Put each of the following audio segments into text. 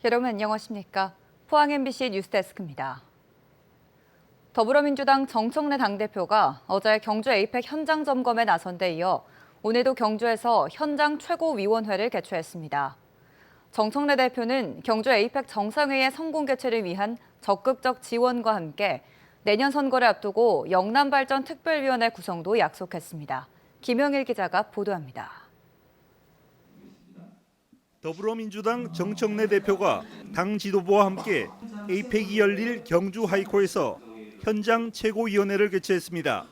여러분 안녕하십니까? 포항 MBC 뉴스데스크입니다. 더불어민주당 정청래 당대표가 어제 경주 에이펙 현장 점검에 나선 데 이어 오늘도 경주에서 현장 최고위원회를 개최했습니다. 정청래 대표는 경주 에이펙 정상회의 성공 개최를 위한 적극적 지원과 함께 내년 선거를 앞두고 영남발전특별위원회 구성도 약속했습니다. 김영일 기자가 보도합니다. 더불어민주당 정청래 대표가 당 지도부와 함께 에이펙이 열릴 경주 하이코에서 현장 최고위원회를 개최했습니다.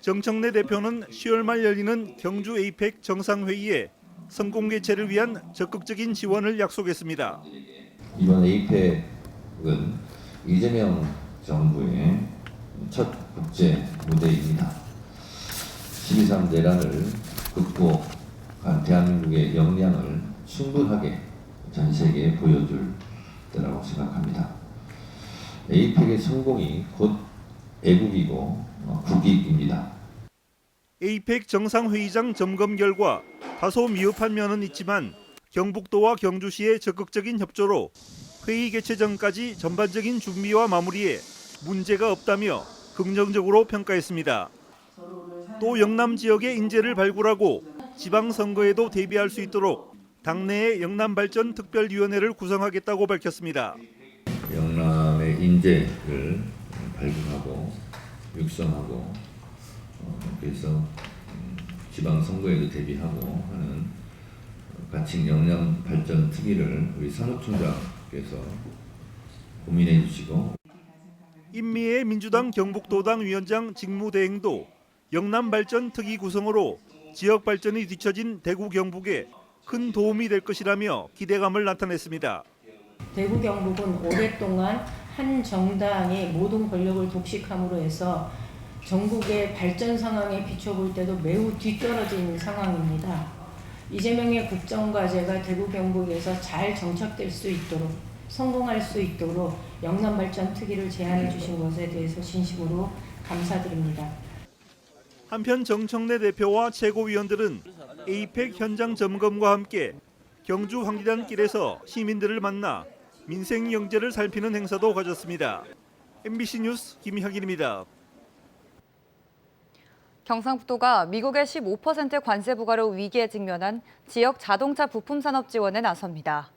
정청래 대표는 10월 말 열리는 경주 에이펙 정상회의에 성공 개최를 위한 적극적인 지원을 약속했습니다. 이번 에이펙은 이재명 정부의 첫 국제 무대입니다. 12.3 내란을 극복한 대한민국의 역량을 충분하게 전 세계에 보여줄 때라고 생각합니다. 에이펙의 성공이 곧 애국이고 국익입니다. 에이펙 정상회의장 점검 결과 다소 미흡한 면은 있지만 경북도와 경주시의 적극적인 협조로 회의 개최 전까지 전반적인 준비와 마무리에 문제가 없다며 긍정적으로 평가했습니다. 또 영남 지역의 인재를 발굴하고 지방선거에도 대비할 수 있도록 당내의 영남발전특별위원회를 구성하겠다고 밝혔습니다. 영남의 인재를 발굴하고 육성하고 그래서 지방선거에도 대비하고 하는 가칭 영남발전특위를 우리 사무총장께서 고민해 주시고 임미애 민주당 경북도당 위원장 직무대행도 영남발전특위 구성으로 지역 발전이 뒤처진 대구 경북에 큰 도움이 될 것이라며 기대감을 나타냈습니다. 대구 경북은 오랫동안 한 정당의 모든 권력을 독식함으로 해서 전국의 발전 상황에 비춰볼 때도 매우 뒤떨어진 상황입니다. 이재명의 국정과제가 대구 경북에서 잘 정착될 수 있도록 성공할 수 있도록 영남발전특위를 제안해 주신 것에 대해서 진심으로 감사드립니다. 한편 정청래 대표와 최고위원들은 에이펙 현장 점검과 함께 경주 황리단길에서 시민들을 만나 민생 경제를 살피는 행사도 가졌습니다. MBC 뉴스 김혁일입니다. 경상북도가 미국의 15% 관세 부과로 위기에 직면한 지역 자동차 부품 산업 지원에 나섭니다.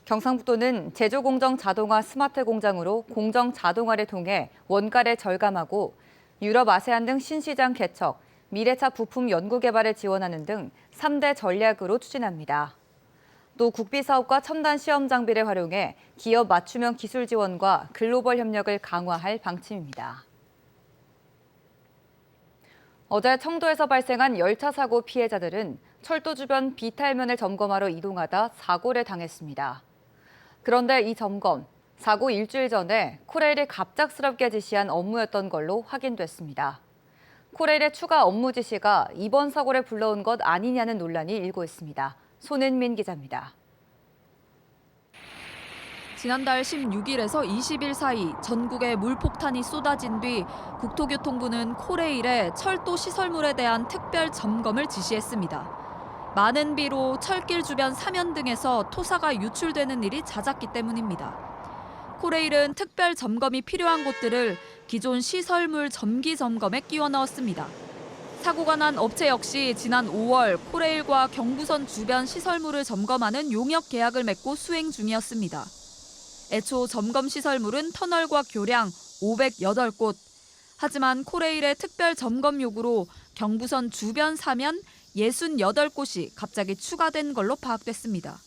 경상북도는 제조공정 자동화 스마트 공장으로 공정 자동화를 통해 원가를 절감하고 유럽, 아세안 등 신시장 개척, 미래차 부품 연구 개발을 지원하는 등 3대 전략으로 추진합니다. 또 국비 사업과 첨단 시험 장비를 활용해 기업 맞춤형 기술 지원과 글로벌 협력을 강화할 방침입니다. 어제 청도에서 발생한 열차 사고 피해자들은 철도 주변 비탈면을 점검하러 이동하다 사고를 당했습니다. 그런데 이 점검, 사고 일주일 전에 코레일이 갑작스럽게 지시한 업무였던 걸로 확인됐습니다. 코레일의 추가 업무 지시가 이번 사고를 불러온 것 아니냐는 논란이 일고 있습니다. 손은민 기자입니다. 지난달 16일에서 20일 사이 전국에 물폭탄이 쏟아진 뒤 국토교통부는 코레일에 철도 시설물에 대한 특별 점검을 지시했습니다. 많은 비로 철길 주변 사면 등에서 토사가 유출되는 일이 잦았기 때문입니다. 코레일은 특별 점검이 필요한 곳들을 기존 시설물 정기 점검에 끼워 넣었습니다. 사고가 난 업체 역시 지난 5월 코레일과 경부선 주변 시설물을 점검하는 용역 계약을 맺고 수행 중이었습니다. 애초 점검 시설물은 터널과 교량 508곳. 하지만 코레일의 특별 점검 요구로 경부선 주변 사면 68곳이 갑자기 추가된 걸로 파악됐습니다.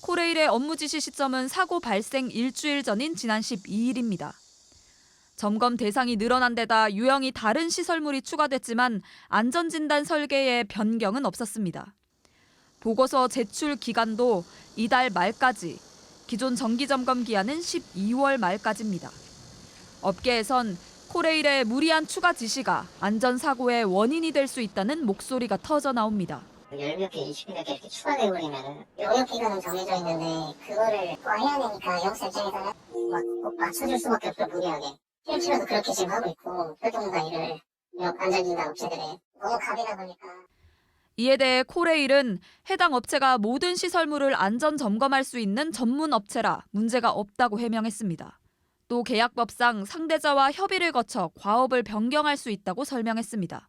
코레일의 업무 지시 시점은 사고 발생 일주일 전인 지난 12일입니다. 점검 대상이 늘어난 데다 유형이 다른 시설물이 추가됐지만 안전진단 설계에 변경은 없었습니다. 보고서 제출 기간도 이달 말까지, 기존 정기점검 기한은 12월 말까지입니다. 업계에선 코레일의 무리한 추가 지시가 안전사고의 원인이 될 수 있다는 목소리가 터져 나옵니다. 10몇 개, 20몇 개 이렇게 추가되어 버리면 용역 기간은 정해져 있는데 그거를 또 해야 되니까 영업사 입장에서는 꼭 맞춰줄 수밖에 없어 무리하게. 필요치라도 그렇게 지금 하고 있고 혈동무가 일을 안전진단 업체들에 너무 갑이다 보니까. 이에 대해 코레일은 해당 업체가 모든 시설물을 안전 점검할 수 있는 전문 업체라 문제가 없다고 해명했습니다. 또 계약법상 상대자와 협의를 거쳐 과업을 변경할 수 있다고 설명했습니다.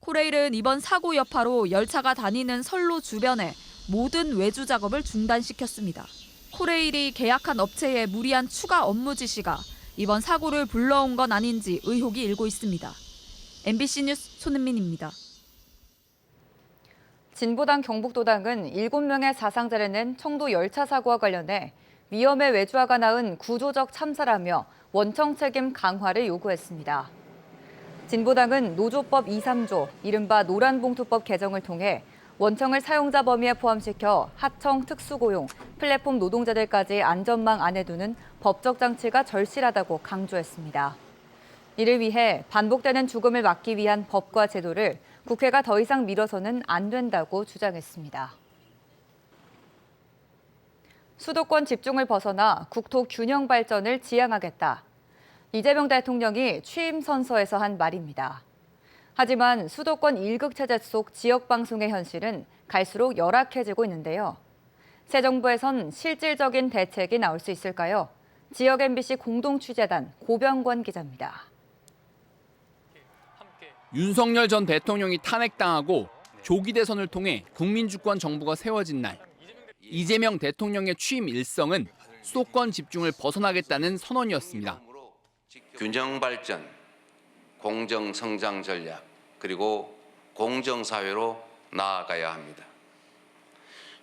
코레일은 이번 사고 여파로 열차가 다니는 선로 주변에 모든 외주 작업을 중단시켰습니다. 코레일이 계약한 업체에 무리한 추가 업무 지시가 이번 사고를 불러온 건 아닌지 의혹이 일고 있습니다. MBC 뉴스 손은민입니다. 진보당 경북도당은 7명의 사상자를 낸 청도 열차 사고와 관련해 위험의 외주화가 낳은 구조적 참사라며 원청 책임 강화를 요구했습니다. 진보당은 노조법 2, 3조, 이른바 노란봉투법 개정을 통해 원청을 사용자 범위에 포함시켜 하청, 특수고용, 플랫폼 노동자들까지 안전망 안에 두는 법적 장치가 절실하다고 강조했습니다. 이를 위해 반복되는 죽음을 막기 위한 법과 제도를 국회가 더 이상 미뤄서는 안 된다고 주장했습니다. 수도권 집중을 벗어나 국토 균형 발전을 지향하겠다. 이재명 대통령이 취임 선서에서 한 말입니다. 하지만 수도권 1극 체제 속 지역 방송의 현실은 갈수록 열악해지고 있는데요. 새 정부에선 실질적인 대책이 나올 수 있을까요? 지역 MBC 공동취재단 고병권 기자입니다. 윤석열 전 대통령이 탄핵당하고 조기 대선을 통해 국민주권 정부가 세워진 날, 이재명 대통령의 취임 일성은 수도권 집중을 벗어나겠다는 선언이었습니다. 균형 발전, 공정 성장 전략, 그리고 공정 사회로 나아가야 합니다.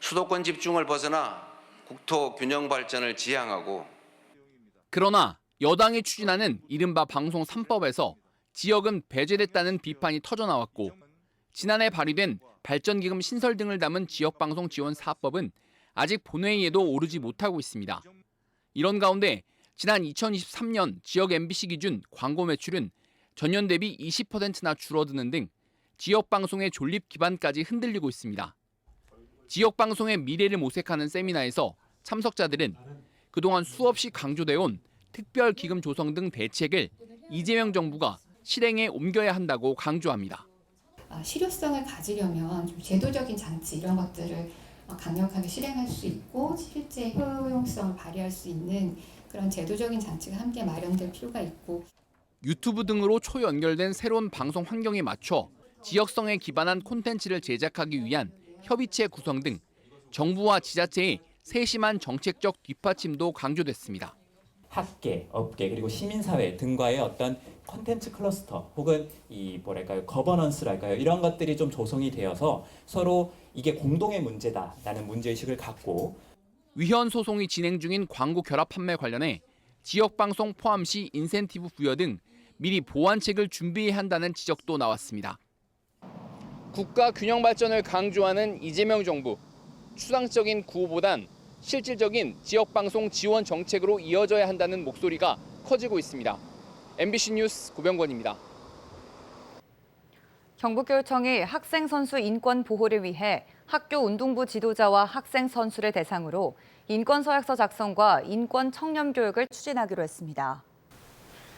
수도권 집중을 벗어나 국토 균형 발전을 지향하고, 그러나 여당이 추진하는 이른바 방송 3법에서 지역은 배제됐다는 비판이 터져나왔고, 지난해 발의된 발전기금 신설 등을 담은 지역방송 지원 4법은 아직 본회의에도 오르지 못하고 있습니다. 이런 가운데 지난 2023년 지역 MBC 기준 광고 매출은 전년 대비 20%나 줄어드는 등 지역방송의 존립 기반까지 흔들리고 있습니다. 지역방송의 미래를 모색하는 세미나에서 참석자들은 그동안 수없이 강조돼온 특별기금 조성 등 대책을 이재명 정부가 실행에 옮겨야 한다고 강조합니다. 실효성을 가지려면 좀 제도적인 장치 이런 것들을 강력하게 실행할 수 있고 실제 효용성을 발휘할 수 있는 그런 제도적인 장치가 함께 마련될 필요가 있고, 유튜브 등으로 초연결된 새로운 방송 환경에 맞춰 지역성에 기반한 콘텐츠를 제작하기 위한 협의체 구성 등 정부와 지자체의 세심한 정책적 뒷받침도 강조됐습니다. 학계, 업계 그리고 시민사회 등과의 어떤 콘텐츠 클러스터 혹은 거버넌스랄까요? 이런 것들이 좀 조성이 되어서 서로 이게 공동의 문제다라는 문제의식을 갖고, 위헌 소송이 진행 중인 광고 결합 판매 관련해 지역방송 포함 시 인센티브 부여 등 미리 보완책을 준비해야 한다는 지적도 나왔습니다. 국가 균형 발전을 강조하는 이재명 정부. 추상적인 구호보단 실질적인 지역방송 지원 정책으로 이어져야 한다는 목소리가 커지고 있습니다. MBC 뉴스 고병권입니다. 경북교육청이 학생 선수 인권 보호를 위해 학교 운동부 지도자와 학생 선수를 대상으로 인권 서약서 작성과 인권 청렴 교육을 추진하기로 했습니다.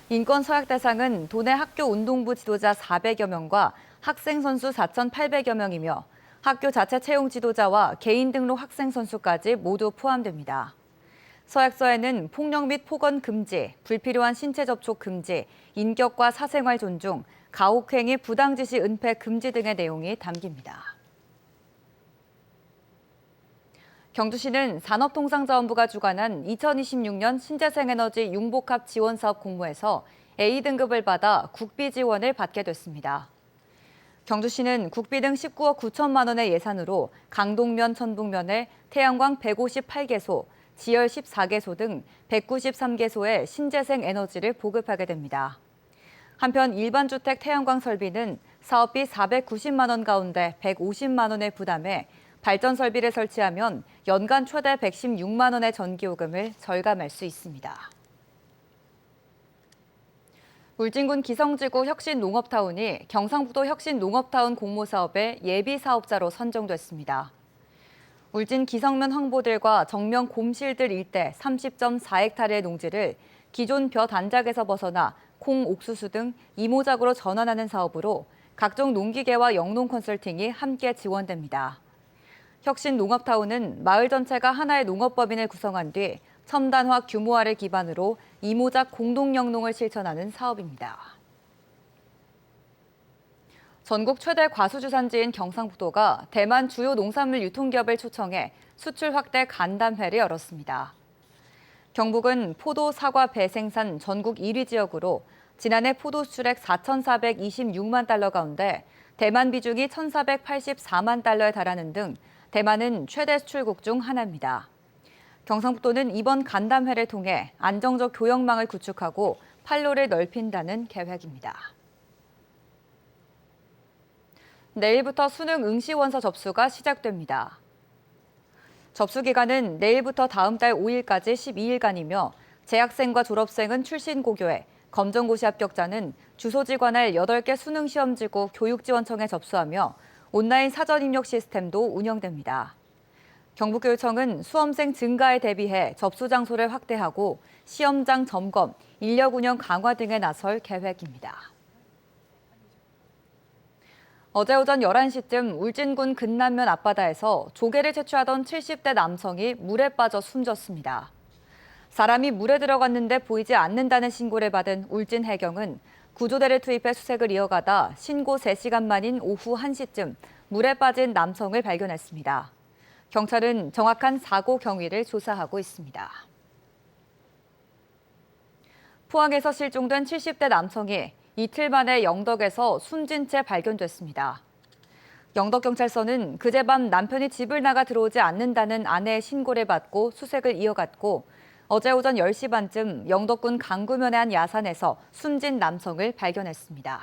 인권 서약 대상은 도내 학교 운동부 지도자 400여 명과 학생 선수 4,800여 명이며 학교 자체 채용 지도자와 개인 등록 학생 선수까지 모두 포함됩니다. 서약서에는 폭력 및 폭언 금지, 불필요한 신체 접촉 금지, 인격과 사생활 존중, 가혹행위 부당지시 은폐 금지 등의 내용이 담깁니다. 경주시는 산업통상자원부가 주관한 2026년 신재생에너지 융복합 지원사업 공모에서 A등급을 받아 국비 지원을 받게 됐습니다. 경주시는 국비 등 19억 9천만 원의 예산으로 강동면, 천북면에 태양광 158개소, 지열 14개소 등 193개소의 신재생 에너지를 보급하게 됩니다. 한편 일반 주택 태양광 설비는 사업비 490만 원 가운데 150만 원을 부담해 발전 설비를 설치하면 연간 최대 116만 원의 전기요금을 절감할 수 있습니다. 울진군 기성지구 혁신농업타운이 경상북도 혁신농업타운 공모사업의 예비사업자로 선정됐습니다. 울진 기성면 황보들과 정면 곰실들 일대 30.4헥타르의 농지를 기존 벼 단작에서 벗어나 콩, 옥수수 등 이모작으로 전환하는 사업으로 각종 농기계와 영농 컨설팅이 함께 지원됩니다. 혁신농업타운은 마을 전체가 하나의 농업법인을 구성한 뒤 첨단화 규모화를 기반으로 이모작 공동영농을 실천하는 사업입니다. 전국 최대 과수주산지인 경상북도가 대만 주요 농산물 유통기업을 초청해 수출 확대 간담회를 열었습니다. 경북은 포도, 사과, 배 생산 전국 1위 지역으로 지난해 포도 수출액 4,426만 달러 가운데 대만 비중이 1,484만 달러에 달하는 등 대만은 최대 수출국 중 하나입니다. 경상북도는 이번 간담회를 통해 안정적 교역망을 구축하고 판로를 넓힌다는 계획입니다. 내일부터 수능 응시원서 접수가 시작됩니다. 접수 기간은 내일부터 다음 달 5일까지 12일간이며 재학생과 졸업생은 출신고교에, 검정고시 합격자는 주소지 관할 8개 수능시험지구 교육지원청에 접수하며 온라인 사전 입력 시스템도 운영됩니다. 경북교육청은 수험생 증가에 대비해 접수 장소를 확대하고 시험장 점검, 인력 운영 강화 등에 나설 계획입니다. 어제 오전 11시쯤 울진군 근남면 앞바다에서 조개를 채취하던 70대 남성이 물에 빠져 숨졌습니다. 사람이 물에 들어갔는데 보이지 않는다는 신고를 받은 울진해경은 구조대를 투입해 수색을 이어가다 신고 3시간 만인 오후 1시쯤 물에 빠진 남성을 발견했습니다. 경찰은 정확한 사고 경위를 조사하고 있습니다. 포항에서 실종된 70대 남성이 이틀 만에 영덕에서 숨진 채 발견됐습니다. 영덕경찰서는 그제 밤 남편이 집을 나가 들어오지 않는다는 아내의 신고를 받고 수색을 이어갔고 어제 오전 10시 반쯤 영덕군 강구면의 한 야산에서 숨진 남성을 발견했습니다.